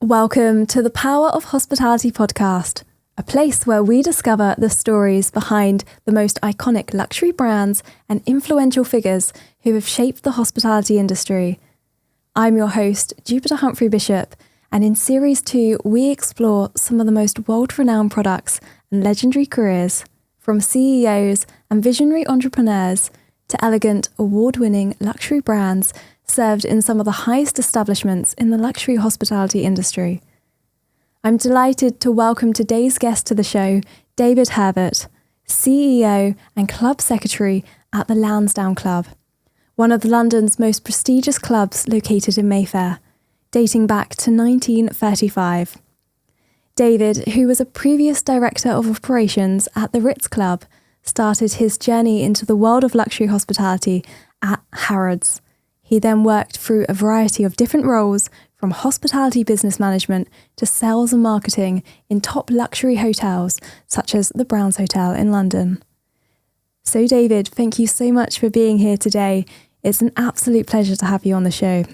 Welcome to the Power of Hospitality podcast, a place where we discover the stories behind the most iconic luxury brands and influential figures who have shaped the hospitality industry. I'm your host, Jupiter Humphrey-Bishop, and in Series 2, we explore some of the most world-renowned products and legendary careers, from CEOs and visionary entrepreneurs to elegant, award-winning luxury brands served in some of the highest establishments in the luxury hospitality industry. I'm delighted to welcome today's guest to the show, David Herbert, CEO and Club Secretary at the Lansdowne Club, one of London's most prestigious clubs located in Mayfair, dating back to 1935. David, who was a previous Director of Operations at the Ritz Club, started his journey into the world of luxury hospitality at Harrods. He then worked through a variety of different roles, from hospitality business management to sales and marketing in top luxury hotels such as the Browns Hotel in London. So David, thank you so much for being here today. It's an absolute pleasure to have you on the show.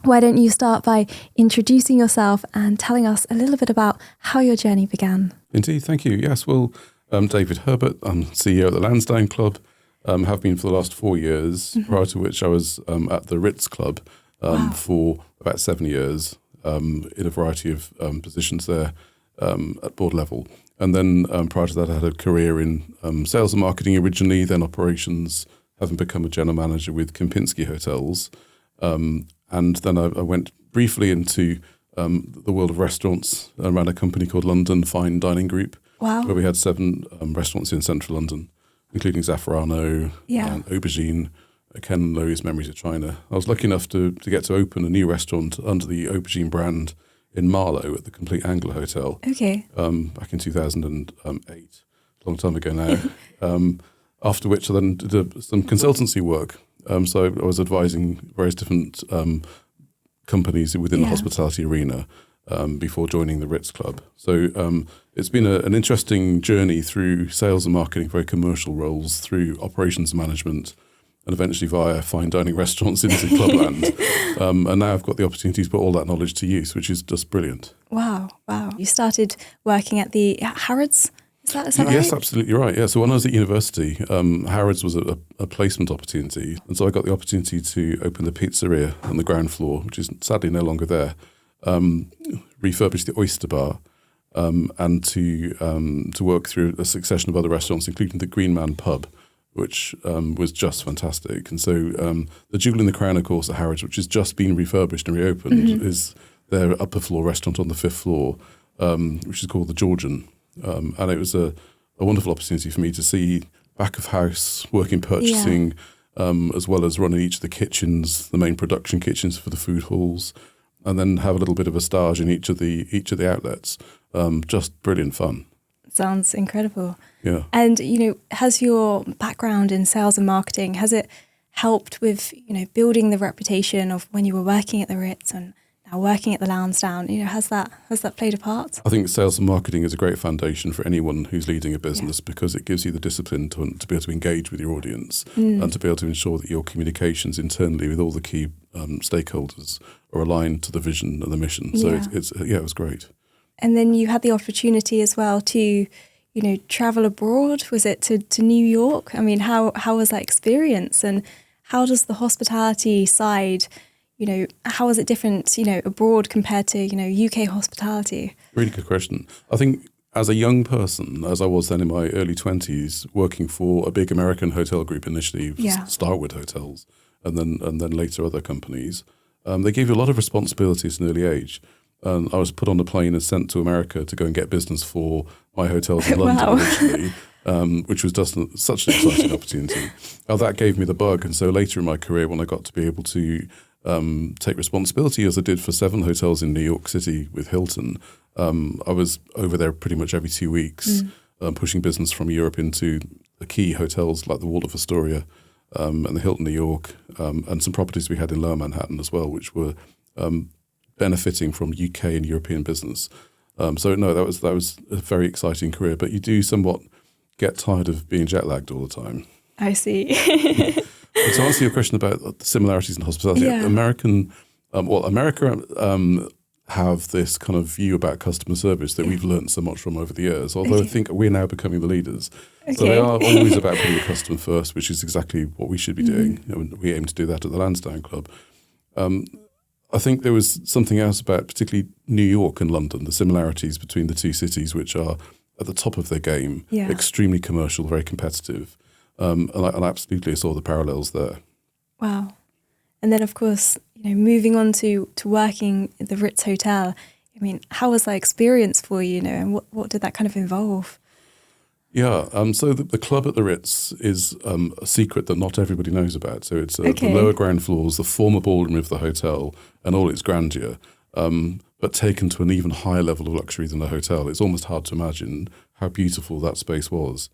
Why don't you start by introducing yourself and telling us a little bit about how your journey began? Indeed, thank you. Yes, well, I'm David Herbert. I'm CEO at the Lansdowne Club. Have been for the last 4 years, prior to which I was at the Ritz Club for about 7 years in a variety of positions there at board level. And then prior to that, I had a career in sales and marketing originally, then operations, having become a general manager with Kempinski Hotels. And then I went briefly into the world of restaurants. I ran a company called London Fine Dining Group, where we had 7 restaurants in central London, including Zafferano and Aubergine, Ken Lowy's Memories of China. I was lucky enough to get to open a new restaurant under the Aubergine brand in Marlow at the Complete Angler Hotel. Back in 2008, a long time ago now. After which I then did some consultancy work. So I was advising various different companies within the hospitality arena before joining the Ritz Club. So it's been an interesting journey through sales and marketing, very commercial roles, through operations management, and eventually via fine dining restaurants into clubland. And now I've got the opportunity to put all that knowledge to use, which is just brilliant. Wow. You started working at the Harrods? Is that right? Yes, absolutely right. Yeah. So when I was at university, Harrods was a placement opportunity. And so I got the opportunity to open the pizzeria on the ground floor, which is sadly no longer there, refurbish the oyster bar, and to work through a succession of other restaurants, including the Green Man pub, which was just fantastic. And so the jewel in the crown, of course, at Harrods, which has just been refurbished and reopened, is their upper floor restaurant on the 5th floor, which is called the Georgian. And it was a wonderful opportunity for me to see back of house, work in purchasing, as well as running each of the kitchens, the main production kitchens for the food halls, and then have a little bit of a stage in each of the outlets. Just brilliant fun. Sounds incredible. Yeah. And, has your background in sales and marketing, has it helped with, building the reputation of when you were working at the Ritz and now working at the Lansdowne? Has that played a part? I think sales and marketing is a great foundation for anyone who's leading a business because it gives you the discipline to be able to engage with your audience and to be able to ensure that your communications internally with all the key stakeholders are aligned to the vision and the mission. So it was great. And then you had the opportunity as well to, travel abroad. Was it to New York? I mean, how was that experience? And how does the hospitality side, how is it different, abroad compared to, UK hospitality? Really good question. I think as a young person, as I was then in my early 20s, working for a big American hotel group initially, Starwood Hotels, and then later other companies, they gave you a lot of responsibilities at an early age. I was put on a plane and sent to America to go and get business for my hotels in London originally, which was just such an exciting opportunity. That gave me the bug. And so later in my career, when I got to be able to take responsibility, as I did for 7 hotels in New York City with Hilton, I was over there pretty much every 2 weeks, pushing business from Europe into the key hotels like the Waldorf Astoria and the Hilton New York, and some properties we had in Lower Manhattan as well, which were benefiting from UK and European business. That was a very exciting career, but you do somewhat get tired of being jet lagged all the time. I see. But to answer your question about the similarities in hospitality, America have this kind of view about customer service that we've learned so much from over the years, although I think we're now becoming the leaders. So they are always about putting the customer first, which is exactly what we should be doing. You know, we aim to do that at the Lansdowne Club. I think there was something else about particularly New York and London, the similarities between the two cities, which are at the top of their game, extremely commercial, very competitive. And I absolutely saw the parallels there. Wow. And then, of course, you know, moving on to working at the Ritz Hotel, I mean, how was that experience for you, you know, and what did that kind of involve? Yeah, so the club at the Ritz is a secret that not everybody knows about. So it's the lower ground floors, the former ballroom of the hotel and all its grandeur, but taken to an even higher level of luxury than the hotel. It's almost hard to imagine how beautiful that space was.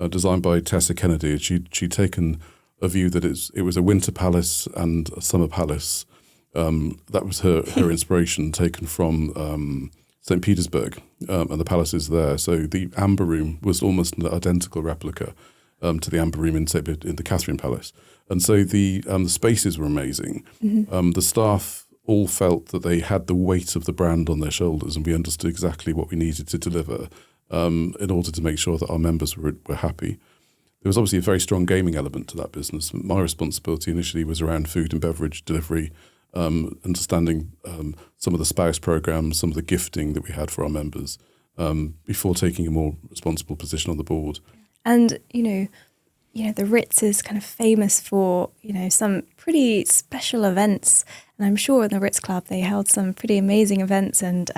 Designed by Tessa Kennedy, she'd taken a view that it was a winter palace and a summer palace. That was her inspiration, taken from St. Petersburg and the palaces there. So the Amber Room was almost an identical replica to the Amber Room in the Catherine Palace. And so the spaces were amazing. The staff all felt that they had the weight of the brand on their shoulders, and we understood exactly what we needed to deliver in order to make sure that our members were happy. There was obviously a very strong gaming element to that business. My responsibility initially was around food and beverage delivery, understanding some of the spouse programs, some of the gifting that we had for our members, before taking a more responsible position on the board. And, you know, the Ritz is kind of famous for, you know, some pretty special events. And I'm sure in the Ritz Club, they held some pretty amazing events. And,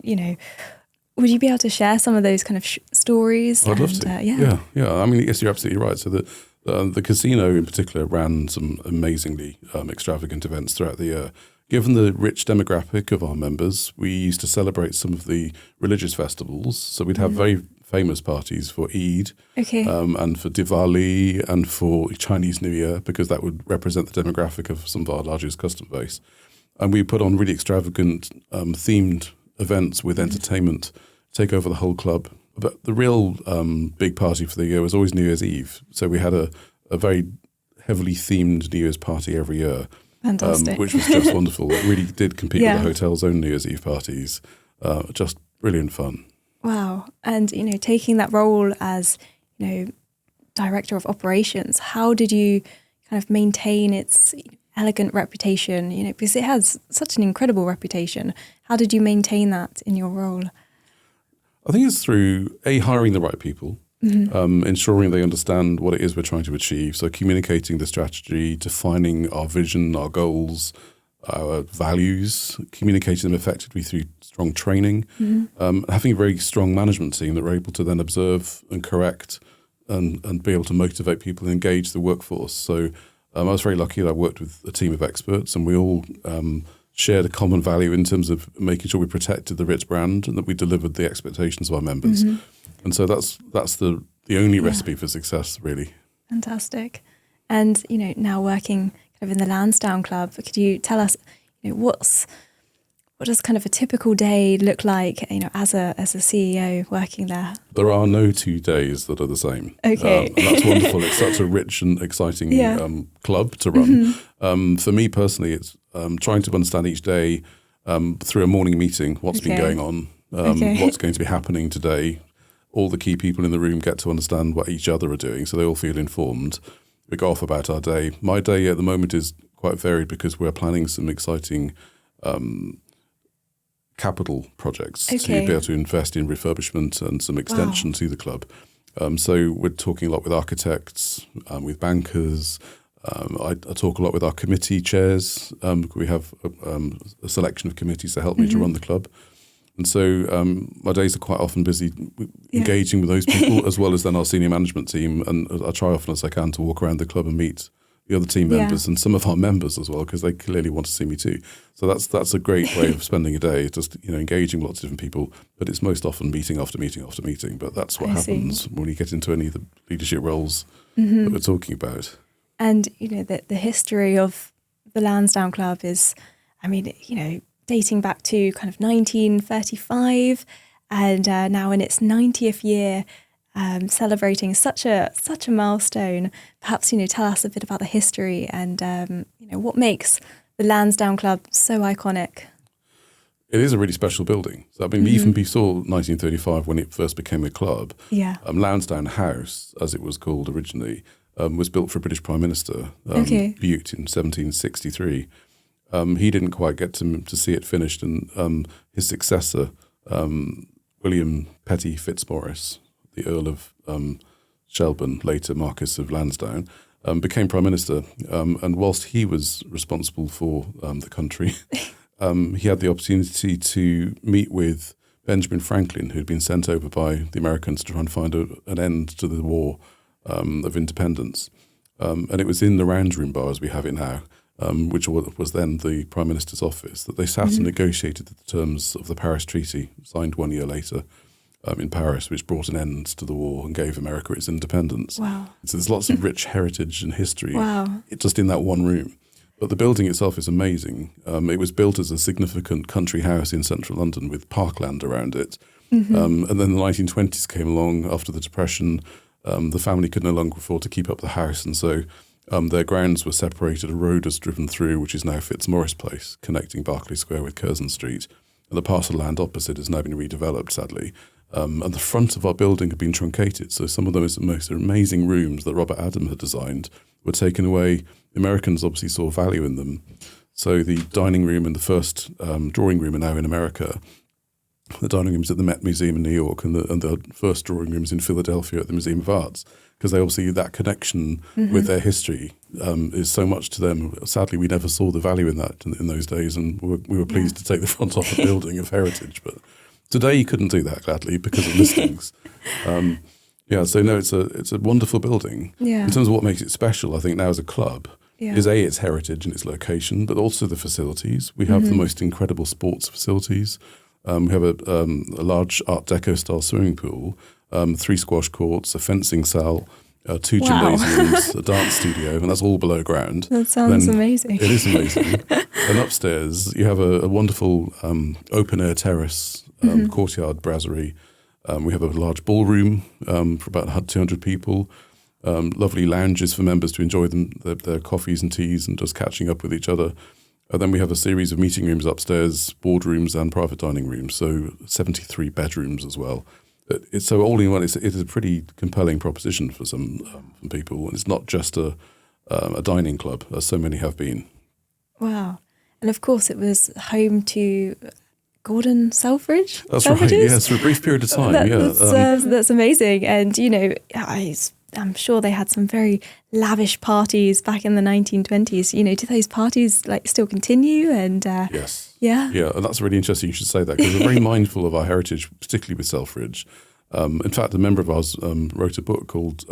you know, would you be able to share some of those kind of stories? I'd love to. Yeah. I mean, yes, you're absolutely right. So the casino in particular ran some amazingly extravagant events throughout the year. Given the rich demographic of our members, we used to celebrate some of the religious festivals. So we'd have very famous parties for Eid and for Diwali and for Chinese New Year, because that would represent the demographic of some of our largest customer base. And we put on really extravagant themed events with entertainment, take over the whole club. But the real big party for the year was always New Year's Eve. So we had a very heavily themed New Year's party every year. Fantastic. Which was just wonderful. It really did compete with the hotel's own New Year's Eve parties. Just brilliant fun. Wow. And, you know, taking that role as, you know, director of operations, how did you kind of maintain its elegant reputation, you know, because it has such an incredible reputation. How did you maintain that in your role? I think it's through hiring the right people, ensuring they understand what it is we're trying to achieve. So communicating the strategy, defining our vision, our goals, our values, communicating them effectively through strong training, having a very strong management team that were able to then observe and correct and be able to motivate people and engage the workforce. So I was very lucky that I worked with a team of experts, and we all shared a common value in terms of making sure we protected the Ritz brand and that we delivered the expectations of our members. And so that's the only recipe for success, really. Fantastic. And, you know, now working kind of in the Lansdowne Club, could you tell us, you know, what does kind of a typical day look like, you know, as a CEO working there? There are no 2 days that are the same. Okay. And that's wonderful. It's such a rich and exciting club to run. For me personally, it's trying to understand each day through a morning meeting what's been going on, what's going to be happening today. All the key people in the room get to understand what each other are doing, so they all feel informed. We go off about our day. My day at the moment is quite varied because we're planning some exciting capital projects to be able to invest in refurbishment and some extension to the club. So we're talking a lot with architects, with bankers. I talk a lot with our committee chairs. We have a selection of committees that help me to run the club. And so my days are quite often busy engaging with those people as well as then our senior management team. And I try often as I can to walk around the club and meet the other team members and some of our members as well, because they clearly want to see me too. So that's a great way of spending a day, just, you know, engaging with lots of different people. But it's most often meeting after meeting after meeting. But that's what happens when you get into any of the leadership roles that we're talking about. And, you know, the history of the Lansdowne Club is, I mean, you know, dating back to kind of 1935 and now in its 90th year, celebrating such a milestone. Perhaps, you know, tell us a bit about the history and, you know, what makes the Lansdowne Club so iconic. It is a really special building. So, I mean, even before 1935, when it first became a club, Yeah. Lansdowne House, as it was called originally, was built for a British Prime Minister, Bute, in 1763. He didn't quite get to see it finished, and his successor, William Petty Fitzmaurice, the Earl of Shelburne, later Marquess of Lansdowne, became Prime Minister. And whilst he was responsible for the country, he had the opportunity to meet with Benjamin Franklin, who'd been sent over by the Americans to try and find an end to the War of Independence. And it was in the Round Room Bar, as we have it now, which was then the Prime Minister's office, that they sat and negotiated the terms of the Paris Treaty, signed 1 year later in Paris, which brought an end to the war and gave America its independence. Wow. So there's lots of rich heritage and history Wow. just in that one room. But the building itself is amazing. It was built as a significant country house in central London with parkland around it. And then the 1920s came along after the Depression. The family could no longer afford to keep up the house, and so their grounds were separated. A road was driven through, which is now Fitzmaurice Place, connecting Berkeley Square with Curzon Street. And the parcel of land opposite has now been redeveloped, sadly. And the front of our building had been truncated. So some of the most amazing rooms that Robert Adam had designed were taken away. The Americans obviously saw value in them. So the dining room and the first drawing room are now in America. The dining room's at the Met Museum in New York, and the first drawing room's in Philadelphia at the Museum of Arts, because they obviously, that connection with their history is so much to them. Sadly, we never saw the value in that in those days, and we were pleased to take the front off a building of heritage. But today you couldn't do that, gladly, because of listings. So no, it's a wonderful building. Yeah. In terms of what makes it special, I think now as a club, is its heritage and its location, but also the facilities. We have the most incredible sports facilities. We have a large Art Deco style swimming pool, 3 squash courts, a fencing cell, 2 gymnasiums, a dance studio, and that's all below ground. That sounds amazing. It is amazing. And upstairs, you have a wonderful open air terrace, courtyard brasserie. We have a large ballroom for about 200 people. Lovely lounges for members to enjoy their coffees and teas and just catching up with each other. And then we have a series of meeting rooms upstairs, boardrooms and private dining rooms, so 73 bedrooms as well. So all in one, it is a pretty compelling proposition for some people, and it's not just a dining club, as so many have been. Wow. And of course, it was home to Gordon Selfridge. That's right, yes, for a brief period of time, That's amazing. And, I'm sure they had some very lavish parties back in the 1920s. Do those parties still continue? And yes. Yeah. Yeah, and that's really interesting you should say that, because we're very mindful of our heritage, particularly with Selfridge. In fact, a member of ours wrote a book called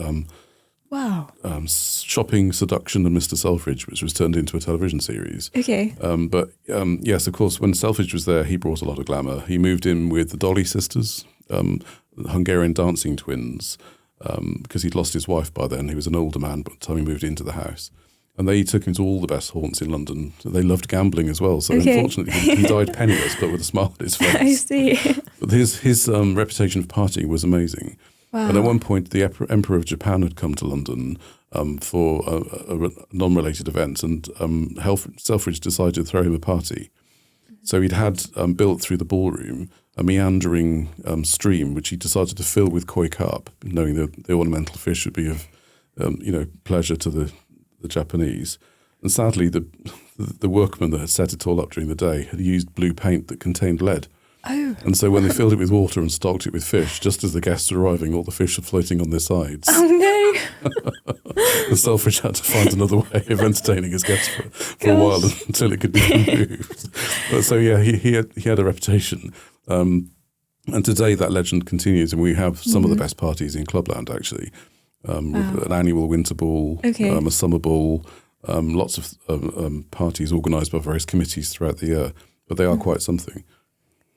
Shopping, Seduction and Mr. Selfridge, which was turned into a television series. Okay. But yes, of course, when Selfridge was there, he brought a lot of glamour. He moved in with the Dolly sisters, the Hungarian dancing twins, because he'd lost his wife by then. He was an older man by the time he moved into the house. And they took him to all the best haunts in London. They loved gambling as well. So unfortunately, he died penniless, but with a smile on his face. I see. But his reputation for partying was amazing. Wow. And at one point, the Emperor of Japan had come to London for a non-related event, and Selfridge decided to throw him a party. So he'd had built through the ballroom a meandering stream, which he decided to fill with koi carp, knowing that the ornamental fish would be of pleasure to the Japanese. And sadly, the workman that had set it all up during the day had used blue paint that contained lead. Oh. And so when they filled it with water and stocked it with fish, just as the guests were arriving, all the fish were floating on their sides. Oh, no. And Selfridge had to find another way of entertaining his guests for a while until it could be removed. But so, yeah, he had a reputation. And today that legend continues, and we have some of the best parties in Clubland, actually. With an annual winter ball, a summer ball, lots of parties organised by various committees throughout the year. But they are quite something.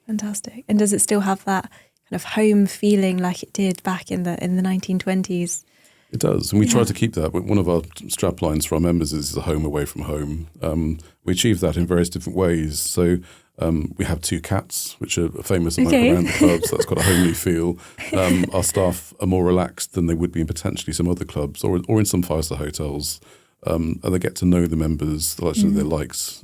Fantastic. And does it still have that kind of home feeling like it did back in the 1920s? It does, and we try to keep that. One of our strap lines for our members is a home away from home. We achieve that in various different ways. So we have 2 cats, which are famous around the clubs. So that's got a homely feel. Our staff are more relaxed than they would be in potentially some other clubs or in some 5-star hotels. and they get to know the members, their likes,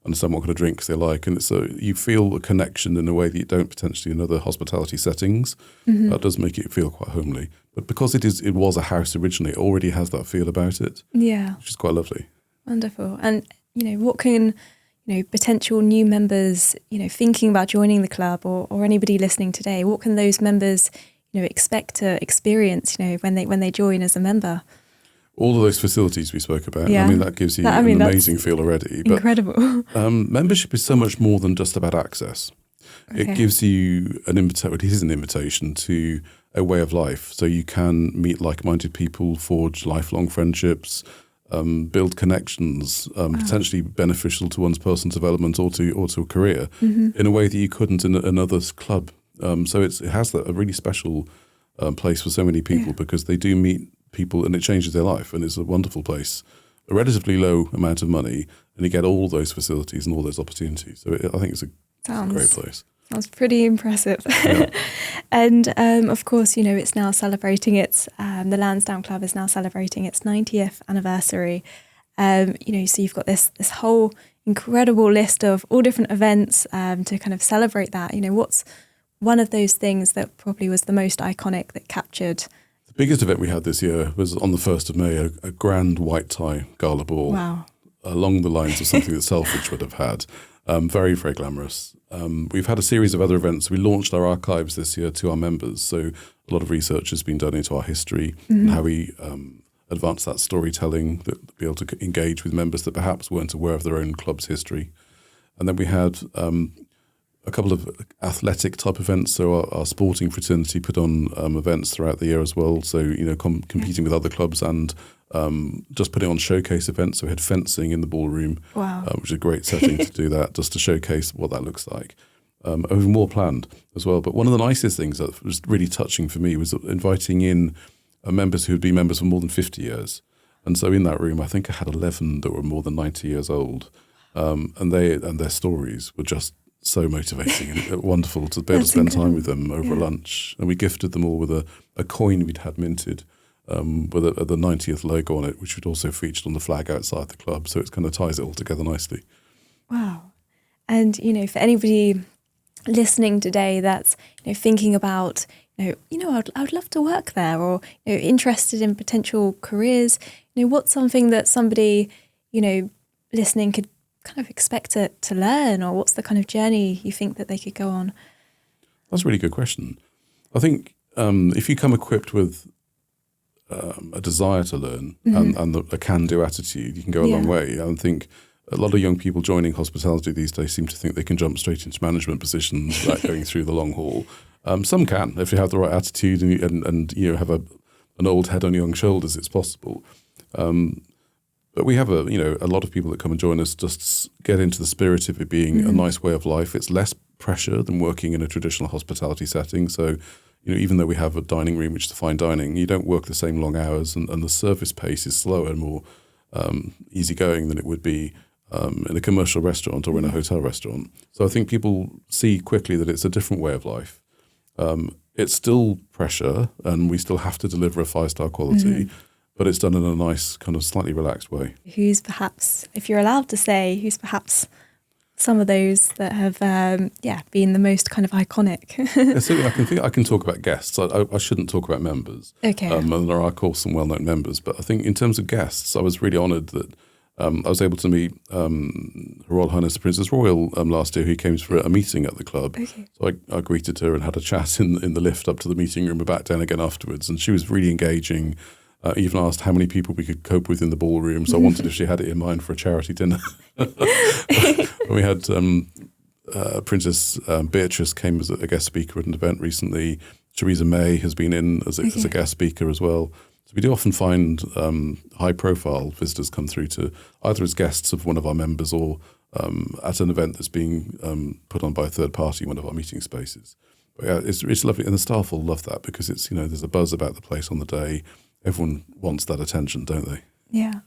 understand what kind of drinks they like, and so you feel a connection in a way that you don't potentially in other hospitality settings. That does make it feel quite homely. But because it was a house originally, it already has that feel about it. Yeah, which is quite lovely. Wonderful. And what can potential new members thinking about joining the club, or anybody listening today, what can those members expect to experience when they join as a member? All of those facilities we spoke about. Yeah. I mean, that gives you an amazing feel already. But, incredible. Membership is so much more than just about access. Okay. It gives you it is an invitation to a way of life. So you can meet like-minded people, forge lifelong friendships, build connections, potentially beneficial to one's personal development or to a career in a way that you couldn't in another club. So it has a really special place for so many people because they do meet people and it changes their life, and it's a wonderful place, a relatively low amount of money, and you get all those facilities and all those opportunities. So I think it's a great place. Sounds pretty impressive. Yeah. And of course, it's now celebrating the Lansdowne Club is now celebrating its 90th anniversary. So you've got this whole incredible list of all different events to kind of celebrate that. What's one of those things that probably was the most iconic that captured? The biggest event we had this year was on the 1st of May, a grand white tie gala ball. Wow. Along the lines of something that Selfridge would have had. Very, very glamorous. We've had a series of other events. We launched our archives this year to our members. So a lot of research has been done into our history and how we advance that storytelling, that be able to engage with members that perhaps weren't aware of their own club's history. And then we had a couple of athletic type events. So our sporting fraternity put on events throughout the year as well. So, competing with other clubs and just putting on showcase events. So we had fencing in the ballroom, which is a great setting to do that, just to showcase what that looks like. Even more planned as well. But one of the nicest things that was really touching for me was inviting in members who had been members for more than 50 years. And so in that room, I think I had 11 that were more than 90 years old. And their stories were just so motivating and wonderful to be able to spend time with them over lunch. And we gifted them all with a coin we'd had minted with the 90th logo on it, which we'd also featured on the flag outside the club. So it kind of ties it all together nicely. Wow. And, for anybody listening today that's thinking about, I would love to work there, or interested in potential careers, what's something that somebody, listening could kind of expect to learn, or what's the kind of journey you think that they could go on? That's a really good question. I think if you come equipped with a desire to learn and a can-do attitude, you can go a long way. I think a lot of young people joining hospitality these days seem to think they can jump straight into management positions without going through the long haul. Some can, if you have the right attitude and have an old head on young shoulders, it's possible. But we have a lot of people that come and join us just get into the spirit of it being a nice way of life. It's less pressure than working in a traditional hospitality setting. So, even though we have a dining room, which is fine dining, you don't work the same long hours, and the service pace is slower and more easygoing than it would be in a commercial restaurant or in a hotel restaurant. So I think people see quickly that it's a different way of life. It's still pressure, and we still have to deliver a 5-star quality, but it's done in a nice, kind of slightly relaxed way. Who's perhaps, if you're allowed to say, who's perhaps some of those that have, been the most kind of iconic? I can talk about guests. I shouldn't talk about members. Okay. And there are, of course, some well-known members, but I think in terms of guests, I was really honoured that I was able to meet Her Royal Highness the Princess Royal last year, who came for a meeting at the club. Okay. So I greeted her and had a chat in the lift up to the meeting room and back down again afterwards, and she was really engaging. Even asked how many people we could cope with in the ballroom. So I wondered if she had it in mind for a charity dinner. We had Princess Beatrice came as a guest speaker at an event recently. Theresa May has been in as a guest speaker as well. So we do often find high-profile visitors come through to either as guests of one of our members or at an event that's being put on by a third party in one of our meeting spaces. But yeah, it's lovely, and the staff will love that because it's there's a buzz about the place on the day. Everyone wants that attention, don't they? Yeah.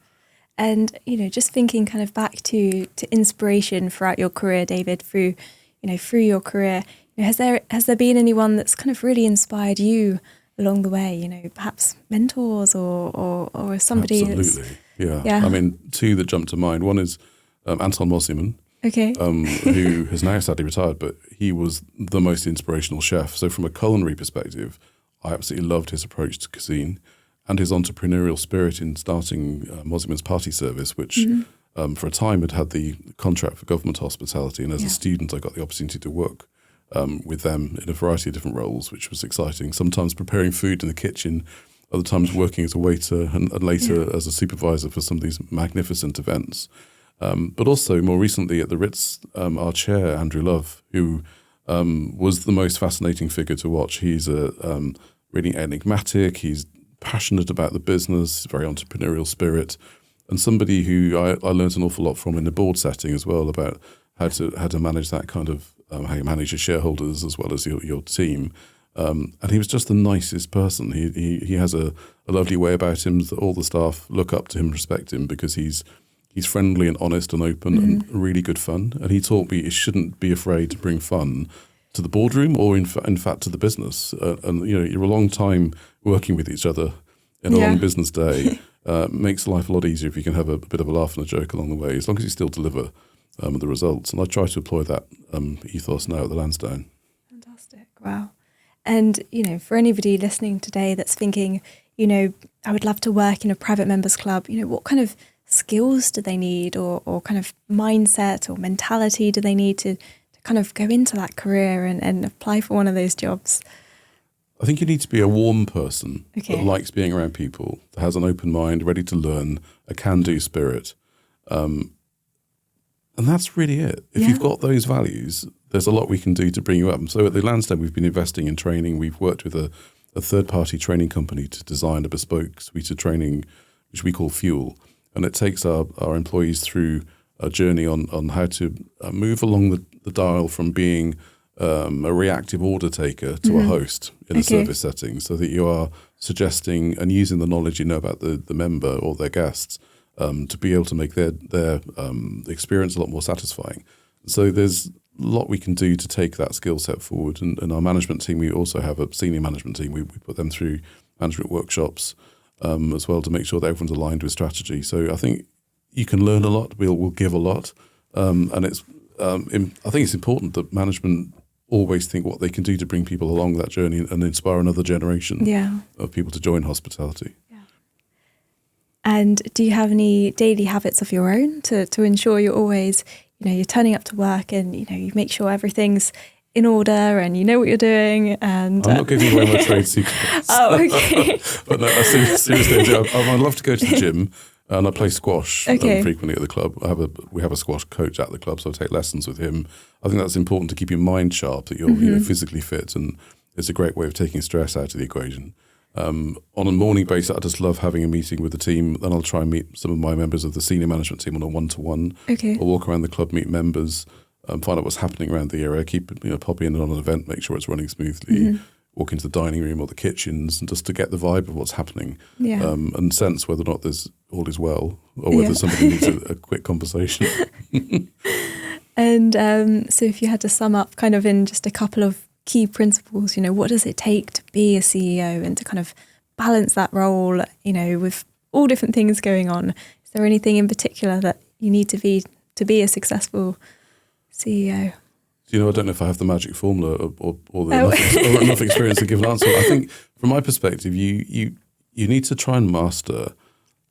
And, just thinking kind of back to inspiration throughout your career, David, through your career, has there been anyone that's kind of really inspired you along the way? Perhaps mentors or somebody. Absolutely. Yeah. I mean, two that jump to mind. One is Anton Mosiman, who has now sadly retired, but he was the most inspirational chef. So from a culinary perspective, I absolutely loved his approach to cuisine and his entrepreneurial spirit in starting Mosiman's Party Service, which for a time had the contract for government hospitality. And as a student, I got the opportunity to work with them in a variety of different roles, which was exciting. Sometimes preparing food in the kitchen, other times working as a waiter, and later as a supervisor for some of these magnificent events. But also more recently at the Ritz, our chair, Andrew Love, who was the most fascinating figure to watch. He's really enigmatic, he's passionate about the business, very entrepreneurial spirit, and somebody who I learned an awful lot from in the board setting as well, about how to manage that kind of, how you manage your shareholders as well as your team. And he was just the nicest person. He has a lovely way about him that all the staff look up to him, respect him, because he's friendly and honest and open and really good fun. And he taught me you shouldn't be afraid to bring fun to the boardroom or in fact to the business. And you're a long time working with each other in a long business day. Makes life a lot easier if you can have a bit of a laugh and a joke along the way, as long as you still deliver the results. And I try to employ that ethos now at the Lansdowne. Fantastic. Wow. And, for anybody listening today that's thinking, I would love to work in a private members club, what kind of skills do they need or kind of mindset or mentality do they need to kind of go into that career and apply for one of those jobs? I think you need to be a warm person that likes being around people, that has an open mind, ready to learn, a can-do spirit. And that's really it. If you've got those values, there's a lot we can do to bring you up. And so at the Lansdowne, we've been investing in training. We've worked with a third-party training company to design a bespoke suite of training, which we call Fuel. And it takes our employees through a journey on how to move along the dial from being a reactive order taker to a host in a service setting, so that you are suggesting and using the knowledge you know about the member or their guests to be able to make their experience a lot more satisfying. So there's a lot we can do to take that skill set forward. And our management team, we also have a senior management team. We put them through management workshops as well to make sure that everyone's aligned with strategy. So I think you can learn a lot. We'll give a lot, and it's. I think it's important that management always think what they can do to bring people along that journey and inspire another generation of people to join hospitality. Yeah. And do you have any daily habits of your own to ensure you're always, you're turning up to work and you make sure everything's in order and you know what you're doing? And I'm not giving away my trade secrets. Oh, okay. But no, seriously, I'd love to go to the gym. And I play squash frequently at the club. We have a squash coach at the club, so I take lessons with him. I think that's important to keep your mind sharp, that you're physically fit, and it's a great way of taking stress out of the equation. On a morning basis, I just love having a meeting with the team. Then I'll try and meet some of my members of the senior management team on a one-to-one. I'll walk around the club, meet members, find out what's happening around the area, pop in on an event, make sure it's running smoothly. Walk into the dining room or the kitchens, and just to get the vibe of what's happening, and sense whether or not all is well, or whether somebody needs a quick conversation. And so if you had to sum up kind of in just a couple of key principles, what does it take to be a CEO and to kind of balance that role, with all different things going on? Is there anything in particular that you need to be a successful CEO? I don't know if I have the magic formula or enough experience to give an answer. I think from my perspective, you need to try and master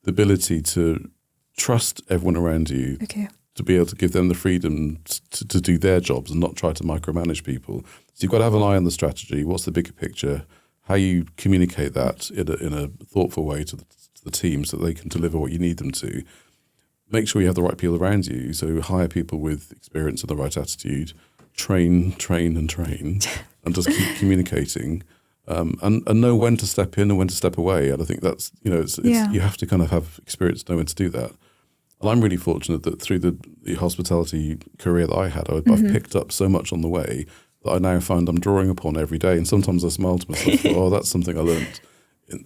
the ability to trust everyone around you, to be able to give them the freedom to do their jobs and not try to micromanage people. So you've got to have an eye on the strategy. What's the bigger picture? How you communicate that in a thoughtful way to the team so that they can deliver what you need them to. Make sure you have the right people around you. So hire people with experience and the right attitude. Train, and just keep communicating, and know when to step in and when to step away. And I think that's, you have to kind of have experience to know when to do that. And I'm really fortunate that through the hospitality career that I had, I've picked up so much on the way that I now find I'm drawing upon every day. And sometimes I smile to myself, oh, that's something I learned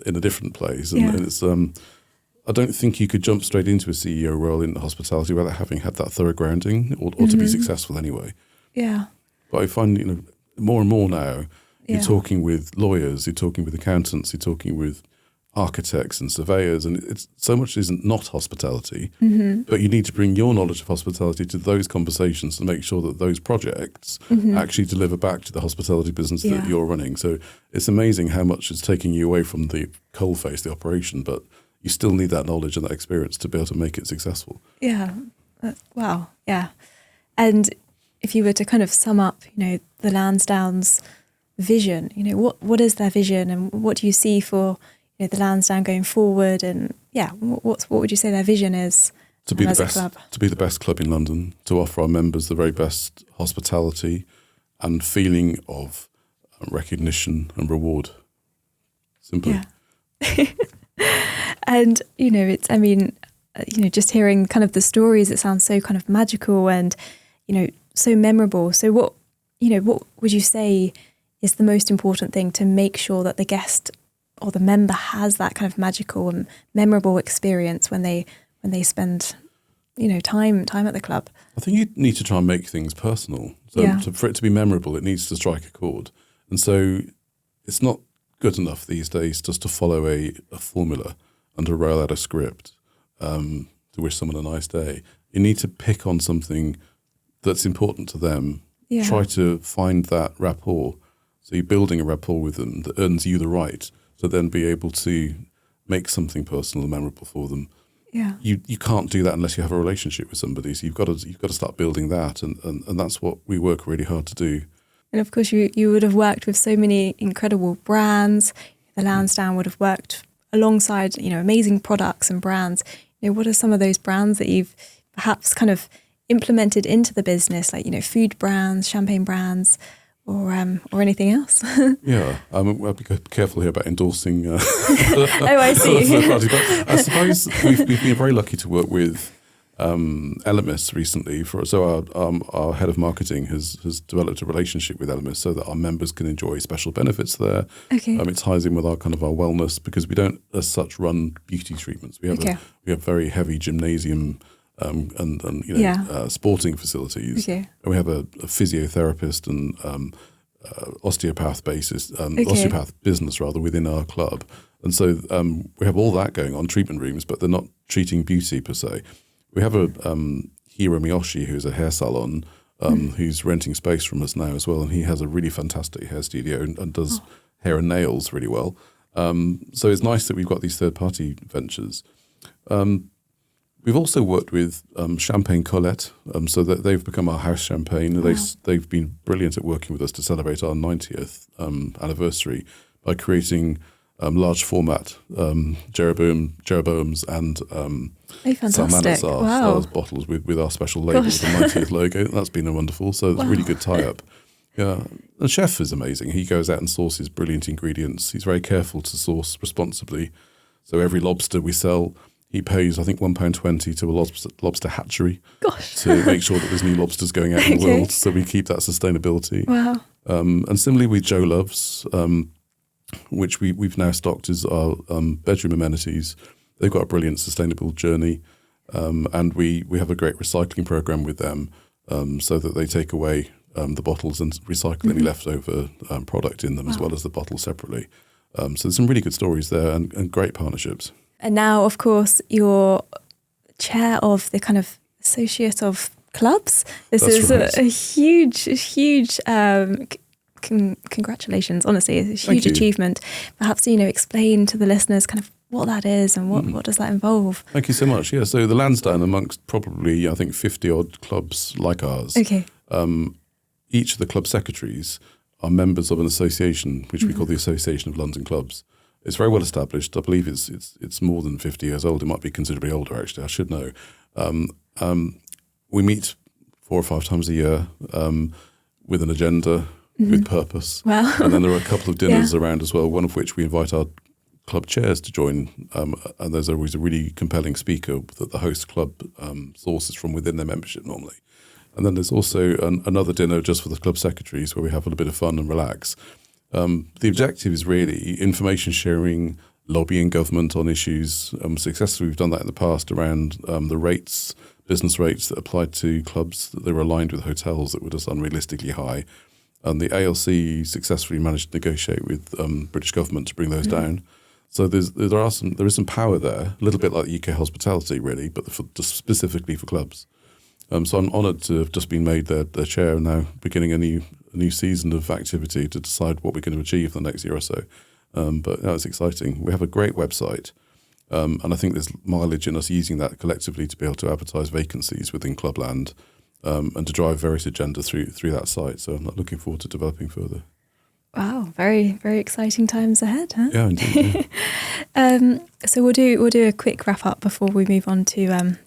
in a different place. And it's, I don't think you could jump straight into a CEO role in hospitality without having had that thorough grounding or to be successful anyway. Yeah. But I find, more and more now, you're talking with lawyers, you're talking with accountants, you're talking with architects and surveyors, and it's so much isn't not hospitality, but you need to bring your knowledge of hospitality to those conversations to make sure that those projects actually deliver back to the hospitality business that you're running. So it's amazing how much it's taking you away from the coalface, the operation, but you still need that knowledge and that experience to be able to make it successful. Yeah. Wow. Yeah. And if you were to kind of sum up, the Lansdowne's vision, what is their vision, and what do you see for the Lansdowne going forward? And what would you say their vision is? To be the best club? To be the best club in London, to offer our members the very best hospitality and feeling of recognition and reward. Simply. Yeah. And just hearing kind of the stories, it sounds so kind of magical and so memorable. So what would you say is the most important thing to make sure that the guest or the member has that kind of magical and memorable experience when they spend time at the club? I think you need to try and make things personal. So for it to be memorable, it needs to strike a chord. And so it's not good enough these days just to follow a formula and to roll out a script to wish someone a nice day. You need to pick on something that's important to them. Try to find that rapport. So you're building a rapport with them that earns you the right to then be able to make something personal and memorable for them. Yeah. You can't do that unless you have a relationship with somebody. So you've got to start building that, and that's what we work really hard to do. And of course, you would have worked with so many incredible brands. The Lansdowne would have worked alongside amazing products and brands. What are some of those brands that you've perhaps kind of implemented into the business, like food brands, champagne brands, or anything else? I'll be careful here about endorsing. Oh, I see. But I suppose we've been very lucky to work with Elemis recently. So our head of marketing has developed a relationship with Elemis so that our members can enjoy special benefits there. Okay. It ties in with our kind of our wellness, because we don't as such run beauty treatments. We have very heavy gymnasium and sporting facilities. Okay. And we have a physiotherapist and osteopath osteopath business rather within our club. And so we have all that going on, treatment rooms, but they're not treating beauty per se. We have a Hiro Miyoshi, who's a hair salon, who's renting space from us now as well, and he has a really fantastic hair studio and does hair and nails really well. So it's nice that we've got these third-party ventures. We've also worked with Champagne Colette, so that they've become our house champagne. Wow. They've been brilliant at working with us to celebrate our 90th anniversary by creating large format Jeroboams and Salmanazar bottles with our special label, the 90th logo. That's been wonderful. So it's a really good tie-up. Yeah, the chef is amazing. He goes out and sources brilliant ingredients. He's very careful to source responsibly. So every lobster we sell, he pays, I think, £1.20 to a lobster hatchery to make sure that there's new lobsters going out in the world. So we keep that sustainability. Wow. And similarly with Joe Loves, which we've now stocked as our bedroom amenities. They've got a brilliant sustainable journey. And we have a great recycling program with them so that they take away the bottles and recycle any leftover product in them as well as the bottles separately. So there's some really good stories there and great partnerships. And now, of course, you're chair of the kind of associate of clubs. This is a huge congratulations, honestly. It's a huge achievement. Perhaps, explain to the listeners kind of what that is and what does that involve. Thank you so much. Yeah, so the Lansdowne, amongst probably, I think, 50-odd clubs like ours, each of the club secretaries are members of an association, which we call the Association of London Clubs. It's very well established. I believe it's more than 50 years old. It might be considerably older, actually. I should know. We meet 4 or 5 times a year with an agenda, with purpose. Wow. And then there are a couple of dinners around as well, one of which we invite our club chairs to join. And there's always a really compelling speaker that the host club sources from within their membership normally. And then there's also another dinner just for the club secretaries where we have a little bit of fun and relax. The objective is really information sharing, lobbying government on issues. Successfully, we've done that in the past around the rates, business rates that applied to clubs, that they were aligned with hotels that were just unrealistically high. And the ALC successfully managed to negotiate with British government to bring those down. So there is some power there, a little bit like UK hospitality, really, but just specifically for clubs. So I'm honoured to have just been made their chair and now beginning a new season of activity to decide what we're going to achieve the next year or so. But it's exciting. We have a great website, and I think there's mileage in us using that collectively to be able to advertise vacancies within Clubland and to drive various agenda through that site. So I'm looking forward to developing further. Wow, very, very exciting times ahead, huh? Yeah, indeed. Yeah. So we'll do a quick wrap up before we move on to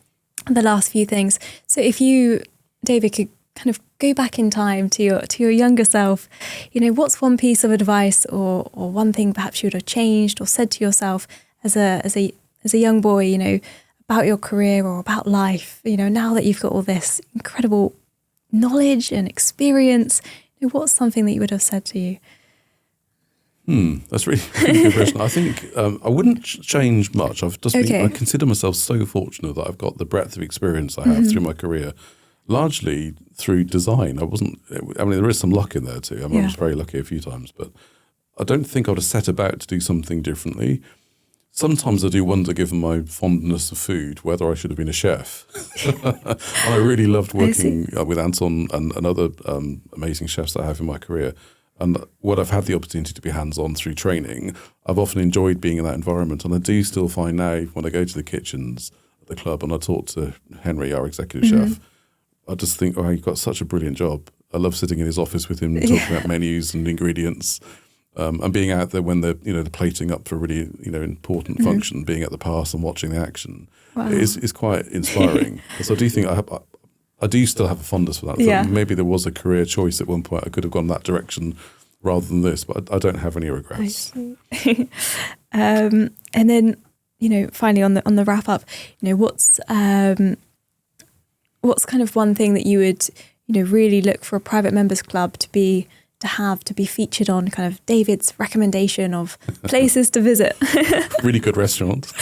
the last few things. So if you, David, could kind of go back in time to your younger self, what's one piece of advice or one thing perhaps you would have changed or said to yourself as a young boy, about your career or about life, now that you've got all this incredible knowledge and experience, what's something that you would have said to you? That's really good question. I think I wouldn't change much. I consider myself so fortunate that I've got the breadth of experience I have through my career, largely through design. There is some luck in there too. I was very lucky a few times, but I don't think I would have set about to do something differently. Sometimes I do wonder, given my fondness of food, whether I should have been a chef. And I really loved working with Anton and other amazing chefs that I have in my career. And what I've had the opportunity to be hands-on through training, I've often enjoyed being in that environment. And I do still find now when I go to the kitchens at the club and I talk to Henry, our executive chef, I just think, you've got such a brilliant job. I love sitting in his office with him, talking about menus and ingredients. And being out there when they're plating up for a really important function, being at the pass and watching the action is quite inspiring. So I do think I do still have a fondness for that. Yeah. Maybe there was a career choice at one point. I could have gone that direction rather than this, but I don't have any regrets. And then finally on the wrap up, what's kind of one thing that you would really look for a private members club to be featured on, kind of David's recommendation of places to visit? Really good restaurant.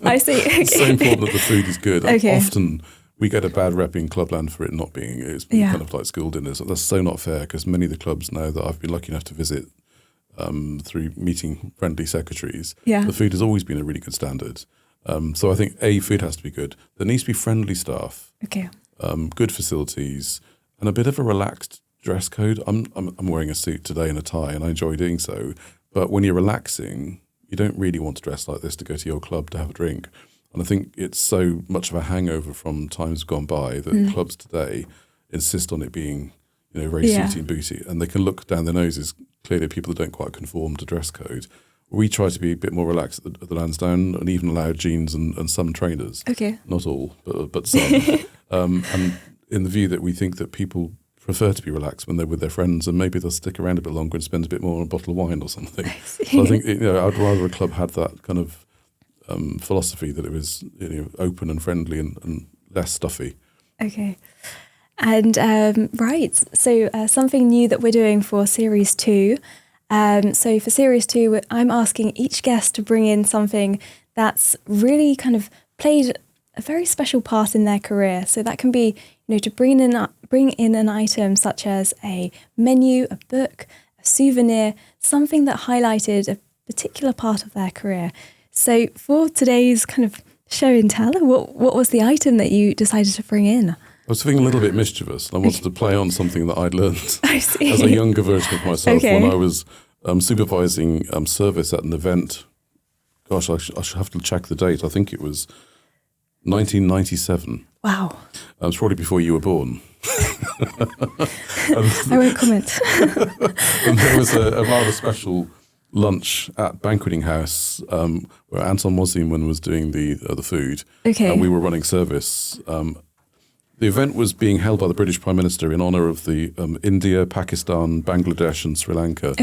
I see. Okay. It's so important that the food is good. Okay. Often we get a bad rep in Clubland for it not being. It's kind of like school dinners. That's so not fair, because many of the clubs now that I've been lucky enough to visit through meeting friendly secretaries, the food has always been a really good standard. So I think food has to be good. There needs to be friendly staff, good facilities, and a bit of a relaxed dress code. I'm wearing a suit today and a tie, and I enjoy doing so. But when you're relaxing, you don't really want to dress like this to go to your club to have a drink. And I think it's so much of a hangover from times gone by that clubs today insist on it being, very suity and booty, and they can look down their noses clearly at people that don't quite conform to dress code. We try to be a bit more relaxed at the Lansdowne and even allow jeans and some trainers. Okay. Not all, but some. And in the view that we think that people prefer to be relaxed when they're with their friends, and maybe they'll stick around a bit longer and spend a bit more on a bottle of wine or something. So I think I'd rather a club had that kind of philosophy, that it was open and friendly and less stuffy. Okay. And right, so something new that we're doing for Series 2. So for Series 2, I'm asking each guest to bring in something that's really kind of played a very special part in their career. So that can be, to bring in an item such as a menu, a book, a souvenir, something that highlighted a particular part of their career. So for today's kind of show and tell, what was the item that you decided to bring in? I was feeling a little bit mischievous, and I wanted to play on something that I'd learned as a younger version of myself when I was supervising service at an event. Gosh, I should have to check the date. I think it was 1997. Wow. It was probably before you were born. I won't comment. And there was a rather special lunch at Banqueting House where Anton Mosiman was doing the food. Okay. And we were running service. The event was being held by the British Prime Minister in honour of the India, Pakistan, Bangladesh and Sri Lanka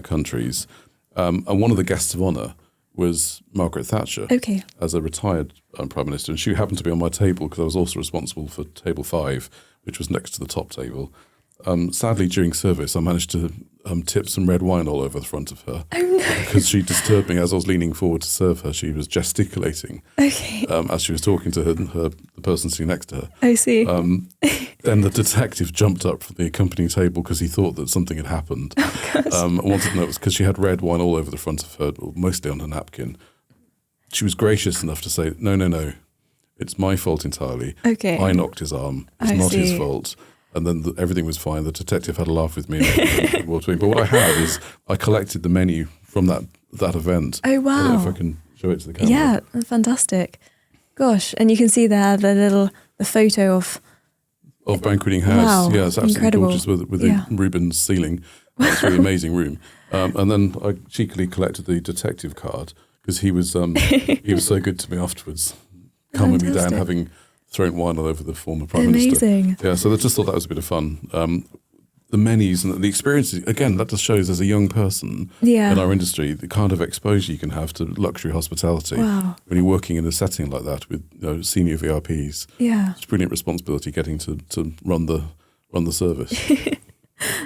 countries. And one of the guests of honour was Margaret Thatcher as a retired Prime Minister. And she happened to be on my table because I was also responsible for table 5, which was next to the top table. Sadly, during service, I managed to tip some red wine all over the front of her. Oh no! Because she disturbed me as I was leaning forward to serve her. She was gesticulating as she was talking to the person sitting next to her. I see. Then the detective jumped up from the accompanying table because he thought that something had happened. I wanted to know it was because she had red wine all over the front of her, mostly on her napkin. She was gracious enough to say, no, it's my fault entirely. Okay. I knocked his arm. It's not his fault. And then everything was fine. The detective had a laugh with me. But what I have is I collected the menu from that event. Oh, wow. I don't know if I can show it to the camera. Yeah, fantastic. Gosh, and you can see there the photo of Banqueting House. Wow, yeah, it's absolutely incredible. gorgeous with the Rubens ceiling. It's a really amazing room. And then I cheekily collected the detective card because he was so good to me afterwards, calming me down, having thrown wine all over the former Prime Minister. Amazing. Yeah, so I just thought that was a bit of fun. The menus and the experiences, again, that just shows as a young person in our industry, the kind of exposure you can have to luxury hospitality when you're working in a setting like that with senior VIPs. Yeah. It's a brilliant responsibility getting to run the service.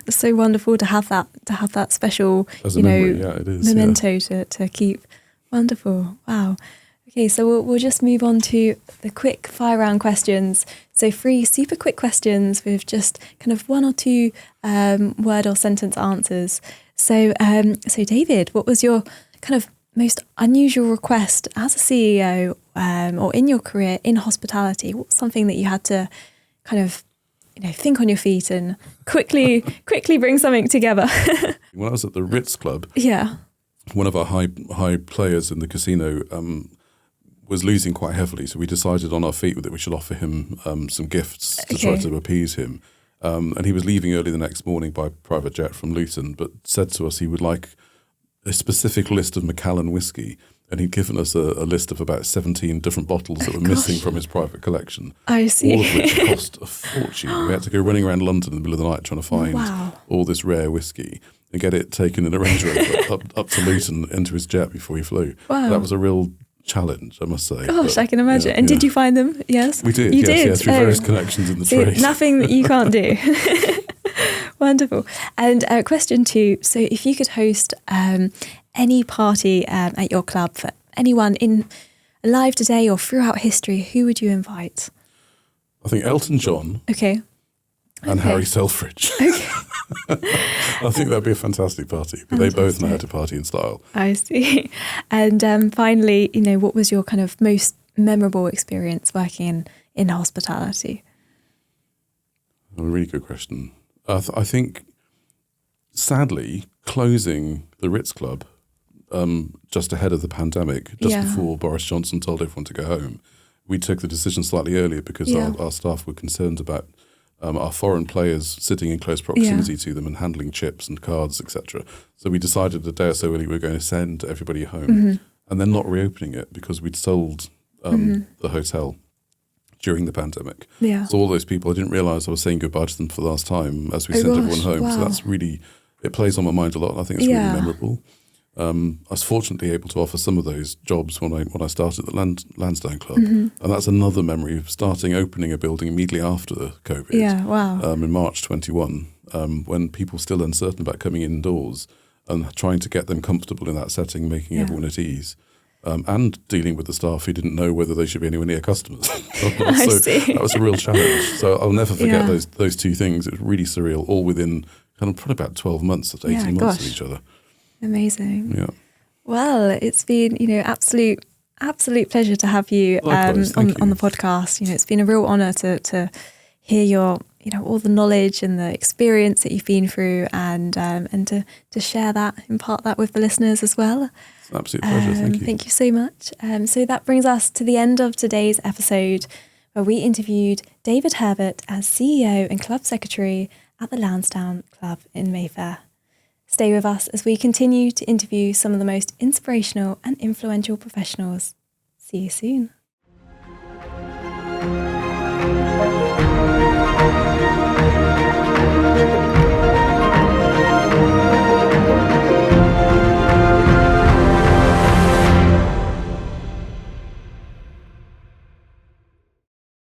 It's so wonderful to have that special As a memory, it is, memento to keep. Wonderful. Wow. Okay, so we'll just move on to the quick fire round questions. So 3 super quick questions with just kind of 1 or 2 word or sentence answers. So David, what was your kind of most unusual request as a CEO or in your career in hospitality? What's something that you had to kind of think on your feet and quickly bring something together? When I was at the Ritz Club, one of our high players in the casino was losing quite heavily, so we decided on our feet that we should offer him some gifts to try to appease him. And he was leaving early the next morning by private jet from Luton, but said to us he would like a specific list of Macallan whiskey, and he'd given us a list of about 17 different bottles that were missing from his private collection. I see. All of which cost a fortune. We had to go running around London in the middle of the night trying to find all this rare whiskey and get it taken in a Range Rover up to Luton into his jet before he flew. Wow. That was a real challenge, I must say. Gosh, I can imagine. And did you find them? Yes? We did. You did? Yeah, through various Oh. connections in the See, trade. nothing that you can't do. Wonderful. And question 2. So if you could host any party at your club for anyone alive today or throughout history, who would you invite? I think Elton John. Okay. And Harry Selfridge. Okay. I think that'd be a fantastic party. But they both know how to party in style. I see. And finally, what was your kind of most memorable experience working in hospitality? A really good question. I think, sadly, closing the Ritz Club just ahead of the pandemic, before Boris Johnson told everyone to go home, we took the decision slightly earlier because our staff were concerned about our foreign players sitting in close proximity to them and handling chips and cards, etc. So we decided a day or so early we were going to send everybody home and then not reopening it because we'd sold the hotel during the pandemic. Yeah. So all those people, I didn't realise I was saying goodbye to them for the last time as we sent everyone home. Wow. So that's really, it plays on my mind a lot. And I think it's really memorable. I was fortunately able to offer some of those jobs when I started at the Lansdowne Club. And that's another memory of opening a building immediately after COVID. Yeah, wow. In March 21, when people were still uncertain about coming indoors and trying to get them comfortable in that setting, making everyone at ease. And dealing with the staff who didn't know whether they should be anywhere near customers. So that was a real challenge. So I'll never forget those 2 things. It was really surreal, all within kind of probably about 12 months, 18 months of each other. Amazing. Yeah. Well, it's been, absolute pleasure to have you on the podcast. It's been a real honour to hear your, all the knowledge and the experience that you've been through and to share that, impart that with the listeners as well. It's an absolute pleasure. Thank you. Thank you so much. So that brings us to the end of today's episode where we interviewed David Herbert as CEO and Club Secretary at the Lansdowne Club in Mayfair. Stay with us as we continue to interview some of the most inspirational and influential professionals. See you soon.